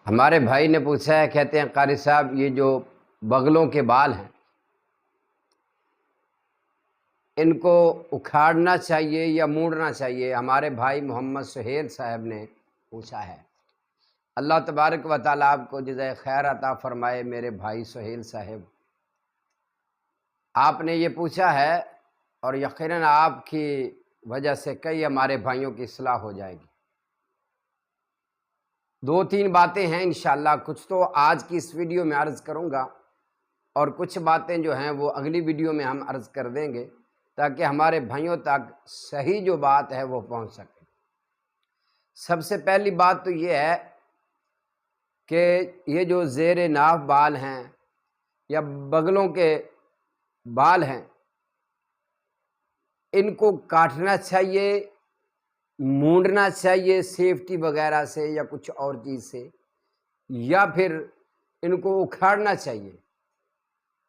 ہمارے بھائی نے پوچھا ہے، کہتے ہیں قاری صاحب یہ جو بغلوں کے بال ہیں ان کو اکھاڑنا چاہیے یا موڑنا چاہیے؟ ہمارے بھائی محمد سہیل صاحب نے پوچھا ہے۔ اللہ تبارک و تعالیٰ آپ کو جزائے خیر عطا فرمائے میرے بھائی سہیل صاحب۔ آپ نے یہ پوچھا ہے اور یقیناً آپ کی وجہ سے کئی ہمارے بھائیوں کی اصلاح ہو جائے گی۔ دو تین باتیں ہیں انشاءاللہ، کچھ تو آج کی اس ویڈیو میں عرض کروں گا اور کچھ باتیں جو ہیں وہ اگلی ویڈیو میں ہم عرض کر دیں گے تاکہ ہمارے بھائیوں تک صحیح جو بات ہے وہ پہنچ سکے۔ سب سے پہلی بات تو یہ ہے کہ یہ جو زیر ناف بال ہیں یا بغلوں کے بال ہیں ان کو کاٹنا چاہیے، مونڈنا چاہیے سیفٹی وغیرہ سے یا کچھ اور چیز سے، یا پھر ان کو اکھاڑنا چاہیے۔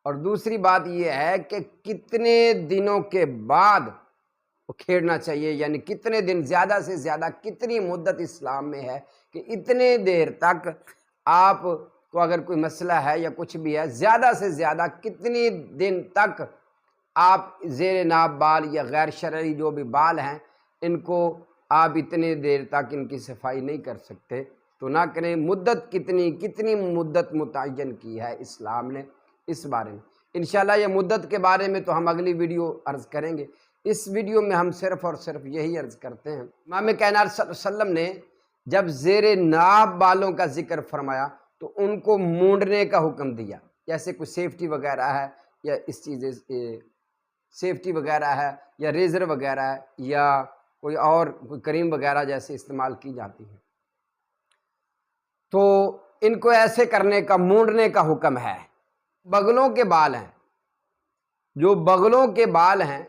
اور دوسری بات یہ ہے کہ کتنے دنوں کے بعد اکھیڑنا چاہیے، یعنی کتنے دن، زیادہ سے زیادہ کتنی مدت اسلام میں ہے کہ اتنے دیر تک آپ کو اگر کوئی مسئلہ ہے یا کچھ بھی ہے، زیادہ سے زیادہ کتنی دن تک آپ زیر ناف بال یا غیر شرعی جو بھی بال ہیں ان کو آپ اتنے دیر تک ان کی صفائی نہیں کر سکتے تو نہ کریں۔ مدت کتنی مدت متعین کی ہے اسلام نے اس بارے میں، انشاءاللہ یہ مدت کے بارے میں تو ہم اگلی ویڈیو عرض کریں گے۔ اس ویڈیو میں ہم صرف اور صرف یہی عرض کرتے ہیں، امام کائنات صلی اللہ علیہ وسلم نے جب زیر ناف بالوں کا ذکر فرمایا تو ان کو مونڈنے کا حکم دیا، جیسے کوئی سیفٹی وغیرہ ہے یا اس چیزیں سیفٹی وغیرہ ہے یا ریزر وغیرہ ہے یا کوئی اور کوئی کریم وغیرہ جیسے استعمال کی جاتی ہے، تو ان کو ایسے کرنے کا، مونڈنے کا حکم ہے۔ بغلوں کے بال ہیں، جو بغلوں کے بال ہیں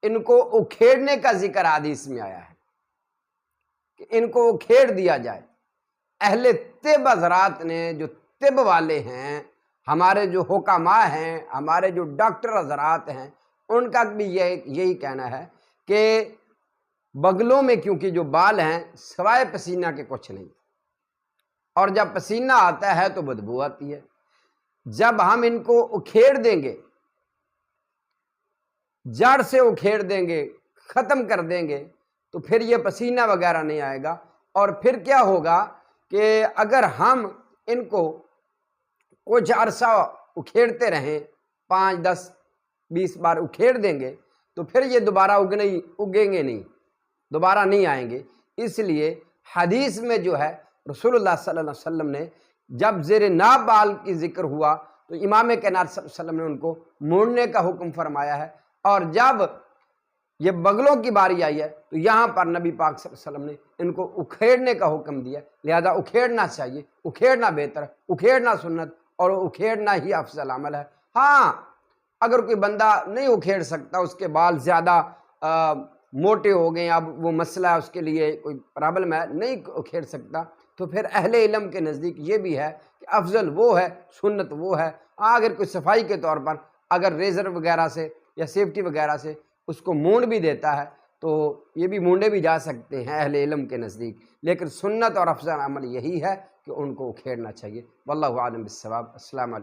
ان کو اکھیڑنے کا ذکر حدیث میں آیا ہے کہ ان کو اکھیڑ دیا جائے۔ اہل طب حضرات نے، جو طب والے ہیں، ہمارے جو حکماء ہیں، ہمارے جو ڈاکٹر حضرات ہیں، ان کا بھی یہی کہنا ہے کہ بغلوں میں کیونکہ جو بال ہیں سوائے پسینہ کے کچھ نہیں، اور جب پسینہ آتا ہے تو بدبو آتی ہے۔ جب ہم ان کو اکھیڑ دیں گے، جڑ سے اکھیڑ دیں گے، ختم کر دیں گے تو پھر یہ پسینہ وغیرہ نہیں آئے گا۔ اور پھر کیا ہوگا کہ اگر ہم ان کو کچھ عرصہ اکھیڑتے رہیں، 5 10 20 بار اکھیڑ دیں گے تو پھر یہ دوبارہ اگیں گے نہیں، دوبارہ نہیں آئیں گے۔ اس لیے حدیث میں جو ہے رسول اللہ صلی اللہ علیہ وسلم نے جب زیر ناف بال کی ذکر ہوا تو امام کائنات صلی اللہ علیہ وسلم نے ان کو مونڈنے کا حکم فرمایا ہے، اور جب یہ بغلوں کی باری آئی ہے تو یہاں پر نبی پاک صلی اللہ علیہ وسلم نے ان کو اکھیڑنے کا حکم دیا، لہذا اکھیڑنا چاہیے، اکھیڑنا بہتر ہے، اکھیڑنا سنت اور اکھیڑنا ہی افضل عمل ہے۔ ہاں اگر کوئی بندہ نہیں اکھیڑ سکتا، اس کے بال زیادہ موٹے ہو گئے، اب وہ مسئلہ ہے، اس کے لیے کوئی پرابلم ہے، نہیں اکھیڑ سکتا، تو پھر اہل علم کے نزدیک یہ بھی ہے کہ افضل وہ ہے، سنت وہ ہے۔ اگر کوئی صفائی کے طور پر اگر ریزر وغیرہ سے یا سیفٹی وغیرہ سے اس کو مونڈ بھی دیتا ہے تو یہ بھی مونڈے بھی جا سکتے ہیں اہل علم کے نزدیک، لیکن سنت اور افضل عمل یہی ہے کہ ان کو اکھیڑنا چاہیے۔ واللہ اعلم بالصواب۔ السلام علیکم۔